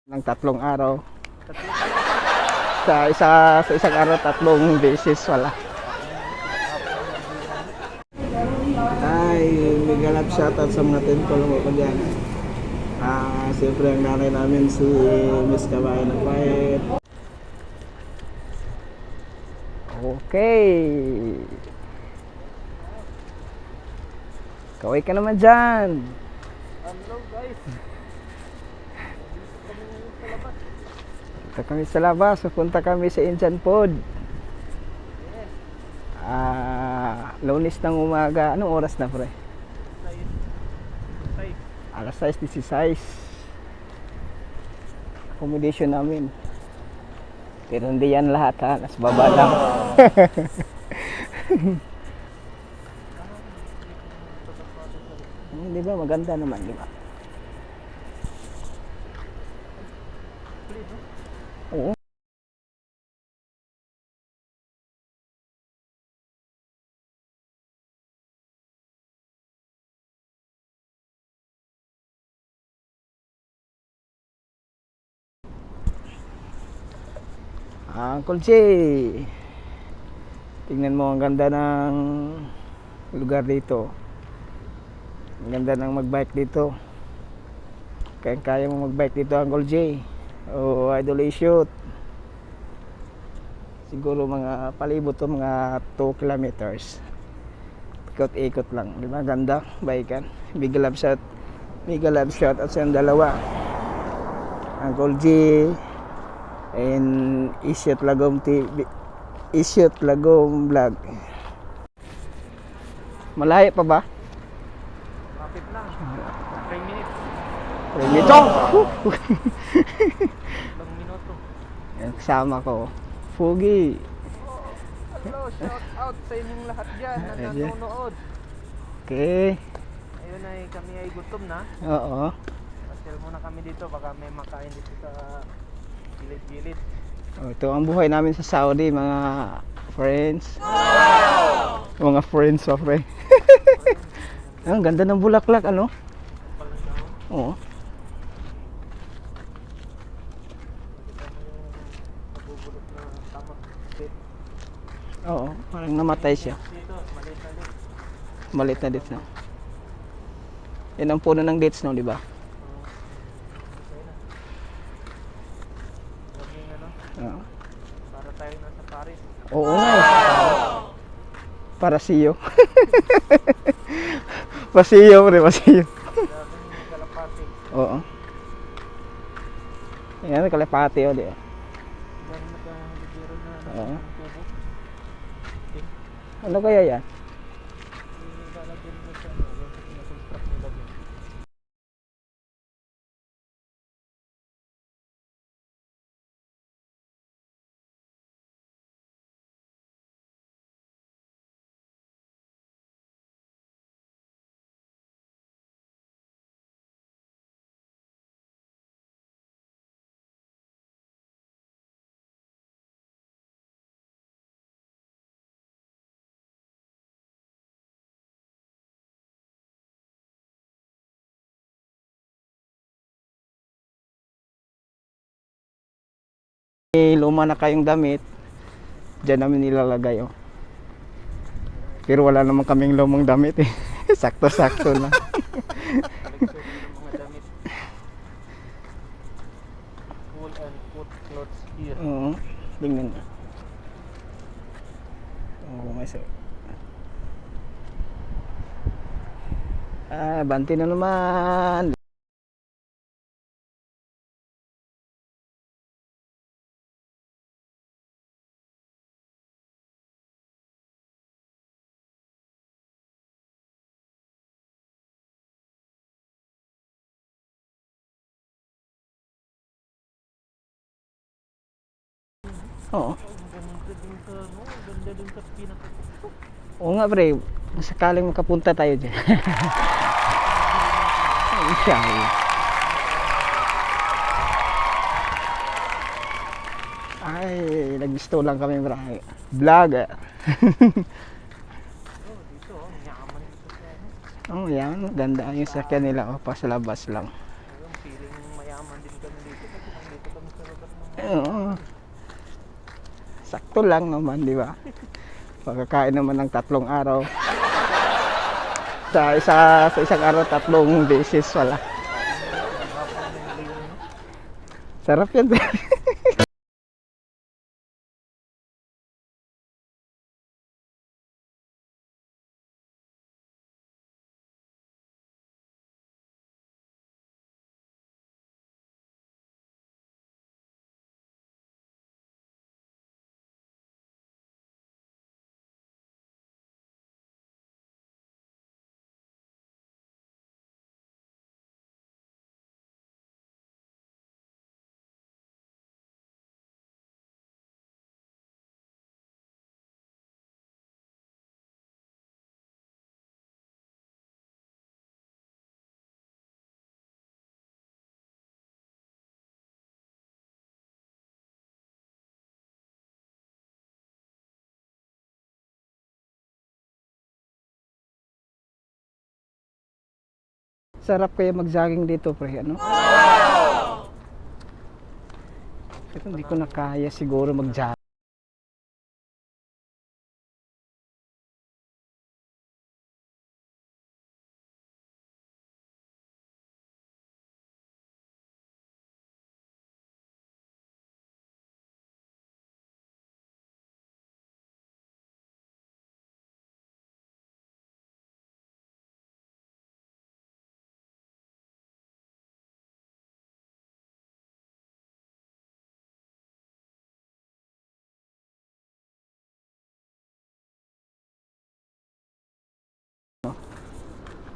ng 3 araw. Sa isang araw 3 beses wala. Ay, mega love shoutout sa mga temple mo ko dyan. Siyempre ang nanay namin si Miss Kabayan ng Quiet. Okay. Kaway ka naman dyan. Hello guys. Punta kami sa labas. Punta kami sa Indian Food. Lunes ng umaga. Anong oras na, pre? 6:16. Accommodation namin. Pero hindi yan lahat, ha. Nasa baba lang. Di ba? Maganda naman, di ba? Oo. Uncle J, tingnan mo, ang ganda ng lugar dito. Ang ganda ng magbike dito. Kaya mo magbike dito, Uncle J. Idol shoot. Siguro mga palibot to, mga 2 kilometers. Ikot-ikot lang, di ba? Ganda, biken. Big love shot at sa dalawa, Uncle J and Isyot Lagom TV, Isyot Lagom Vlog. Malayo pa ba? Lapit lang. 3 minutes. Remito! Ilang minuto. Yan, kasama ko, Fugi. Hello, shout out sa inyong lahat dyan na Ayan. nanonood. Okay. Ayun ay kami ay gutom na. Oo. Pasyal muna kami dito, baka may makain dito sa gilid-gilid. Ito ang buhay namin sa Saudi, mga friends. Wow! Mga friends of friends. Ang ganda ng bulaklak, ano? Palang daw. Oo. Kita mo yung nabubulok na tamak. Oo, parang namatay siya. Dito, maliit na ulit. Malit na dates na. Yan ang puno ng dates, no, di ba? Okay na. Laging ano, Oo. para tayo nasa Paris. Oo nga. Para siyo. Pasiyo, pre, pasiyo. Daming kalapati. Oo. Yan, kalapati, o, di ba? Daming nagkahalibiran na ano, Oo. ng tubo. Ano kaya yan? Ilalagyan mo sa ano, yung na-construct nila dyan. May luma na kayong damit, dyan namin nilalagay, oh. Pero wala naman kaming lumang damit, eh. Sakto-sakto lang. Collection ng mga damit. Wool and foot clothes here. Oo. Tingnan mo. Oo, may so. Banti na naman. Oo. Ang ganda din sa, no? Ang ganda din sa pinaka-tuktok. Oo nga, pre. Sakaling makapunta tayo dyan. Inshallah. Ay, nagusto lang kami, bro. Vlog. Oh, dito, oh, yaman dito sa ano. Oh, yan. Ganda yung sakyan nila. Oh, pasalabas lang. Ayun, feeling mayaman din kami dito kasi Oo. Sakto lang naman, di ba? Pagkakain naman ng 3 araw. Sa isang araw, 3 beses wala. Sarap yan. Sarap kaya mag-jogging dito, pre, ano? Pero hindi ko na kaya siguro mag-jogging.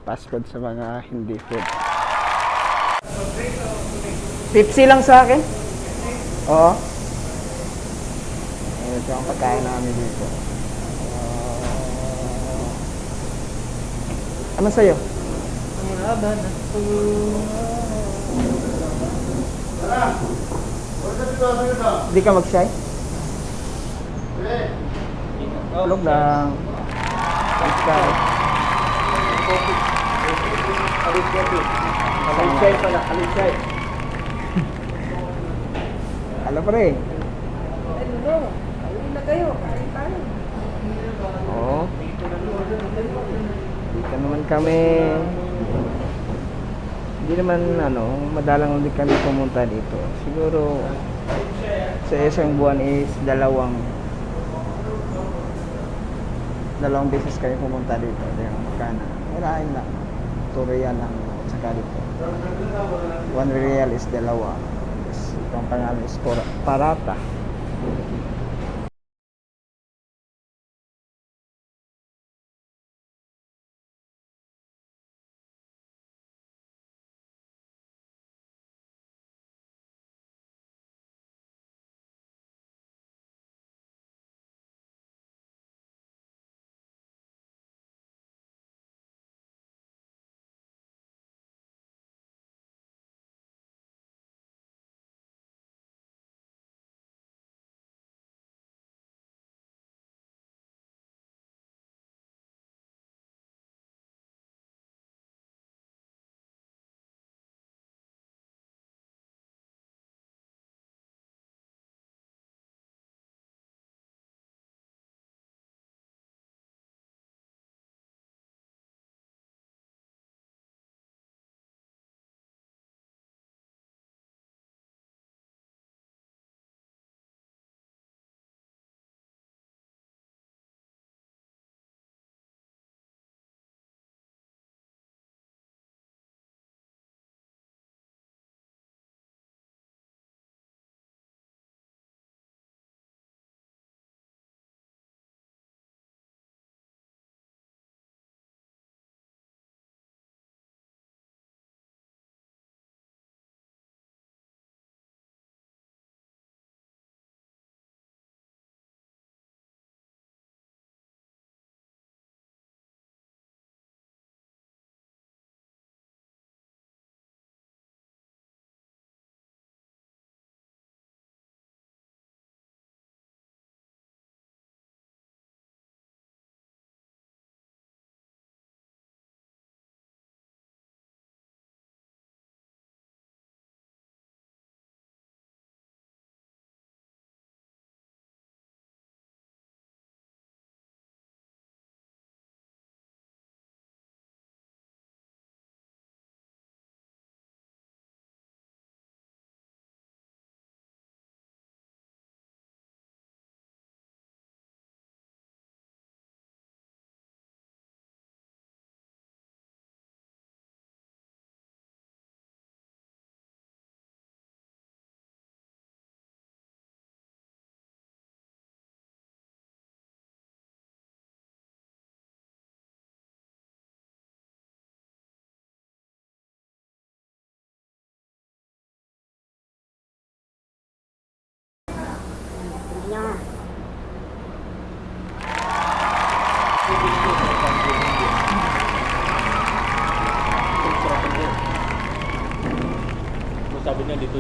Fast food sa mga hindi food. Pepsi lang sa akin? Oo. Ito ang pagkain namin dito. Ano sa'yo? Hindi ka mag-shy? Tulog lang. Mag-shy. Alisay pala, alisay. Alam pa rin. Ano? Ayun na kayo, kain tayo. Oo. Dito naman kami. Hindi naman madalang din kami pumunta dito. Siguro sa isang buwan is dalawang beses kami pumunta dito. Yung Makana. Marahin lang. 2 real lang. Saka dito. 1 real is dalawa. Itong pangalan is parata.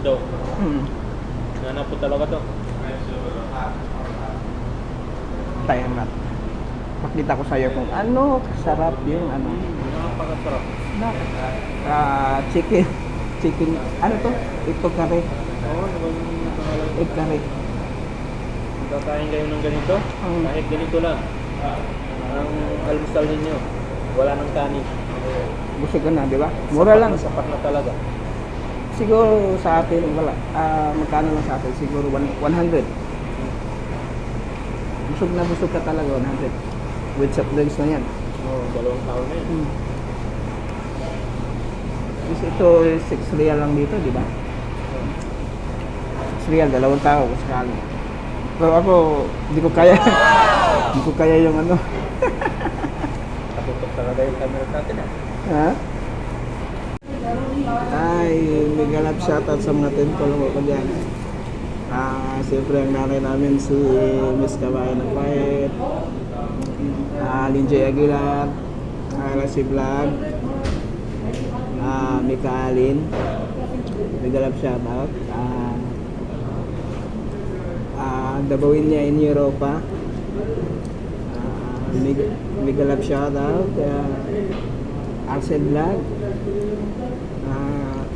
daw. Hmm. Nanap po talaga to. Tayo na. Pakita ko sa'yo kung ano kasarap yung ano. Napakasarap. Chicken. Chicken. Ano to? Ito kare. Oo, ano ba yung pangalan? Egg kare. Kakain kayo ng ganito? Mm. Kahit ganito lang. Ang almusal ninyo, wala nang kanin. Busog ka na, di ba? Mura lang. Sapat na talaga. Siguro sa atin, wala. Magkano lang sa atin? Siguro 100. Busog ka talaga, 100. With soft drinks na yan. Oo, 2 taon na yun. Is ito 6 real lang dito, di ba? 6 real, 2 tao sakali. Pero ako, hindi ko kaya. Hindi ko kaya yung ano. Katutok talaga yung camera natin ah. Ha? Ay, mega love shoutout sa mga temple ko dyan. Siyempre ang nanay namin si Miss Kabayan ng Pahit, Linjay Aguilar, Rasi Vlog, Mika Alin, mega love shoutout. Dabawin niya in Europa, mega love shoutout. Arcel Vlog,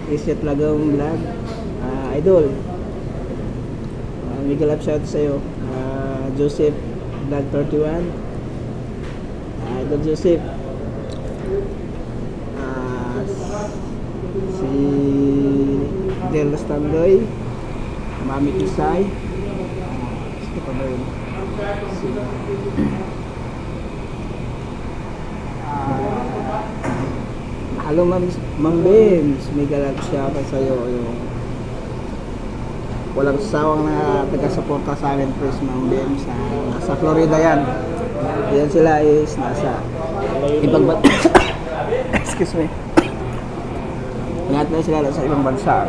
Iset Lagong Vlog, Idol. Mega love shout sa'yo. Joseph Vlog 31, Idol Joseph. Si Del Standoy, Mami Kisay. Sino pa ba yun? Hello Ma'am Bems, mega love shoutout sa'yo. Yung walang sawang na taga-suporta sa amin, please Ma'am Bems. Nasa Florida yan. Yan sila is nasa ibang bansa. Excuse me. Lahat na sila sa ibang bansa.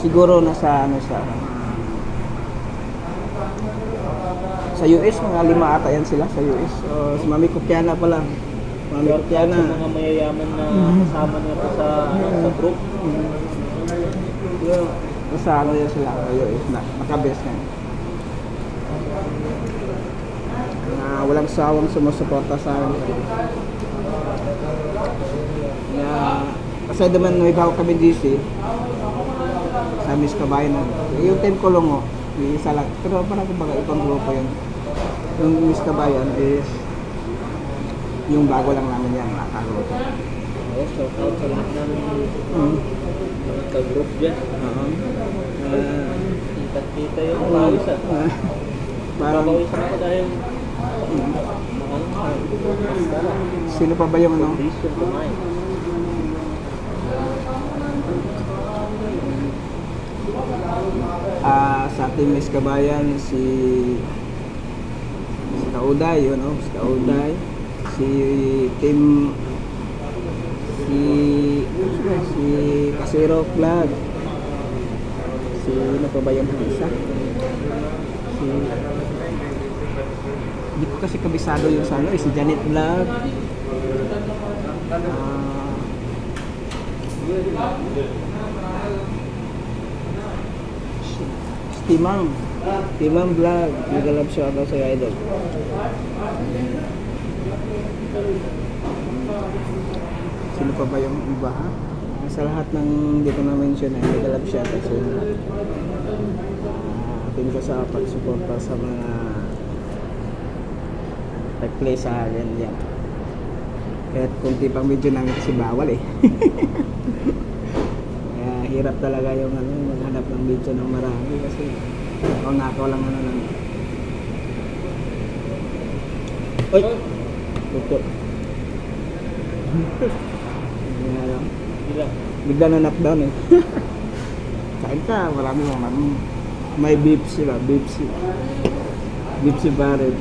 Siguro nasa ano sa US, mga 5 ata yan sila sa US. So, si Mami Kukiana pala. Mami Kukiana. Sa mga mayayaman na kasama niya po sa group. Sa ano yan sila, US na, nakabest na. Walang sawang sumusuporta sa amin. Kasi naman may bago kami DC sa Miss Kabayan. Yung team ko lang isa lang. Pero parang kumbaga ibang grupo yun. Yung Miss Kabayan is yung bago lang namin yan, nakagrupo. Oo, shout out sa lahat ng mga ka-group dyan. Kita-kita yung pawisan. Parang, Papawisan ako dahil sino pa ba yung ano? condition to mind. Sa ating Miss Kabayan, si Kauday, yun si Kauday, si Kasiro Vlog, si ano pa ba yung isa? Hindi ko kasi kabisado yung sa ano, si Janet Vlog, Timang Vlog, mega love shoutout sa idol. Sino pa ba yung iba ha? Sa lahat ng dito na mention ay mega love shoutout sa inyo. Thank you sa pagsuporta sa mga nag-play sa akin yan. Kahit kunti pang video namin kasi bawal eh. Hirap talaga yung maghanap ng video ng marami kasi ako lang lang. Oy! Tuto. Bigla na knockdown eh. Kain ka, marami naman. May beef sila, beef si Barret.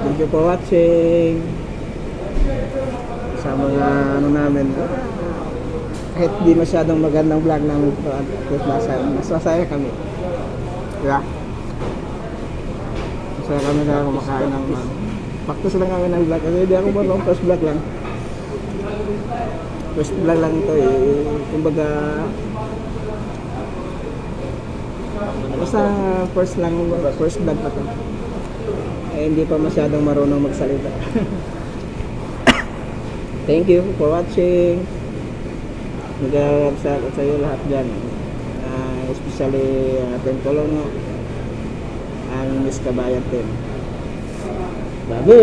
Thank you for watching. Sa mga ano namin, kahit di masyadong magandang vlog namin ito, at mas masaya kami. Diba? So kami na kumakain ng practice lang kami ng vlog kasi hindi ako marunong first vlog lang. First vlog lang ito eh. Kumbaga basta first vlog pa to. Eh, hindi pa masyadong marunong magsalita. Thank you for watching. Nag-shout out sa iyo lahat dyan. Especially Team Colongo and Miss Kabayan Team. Babu!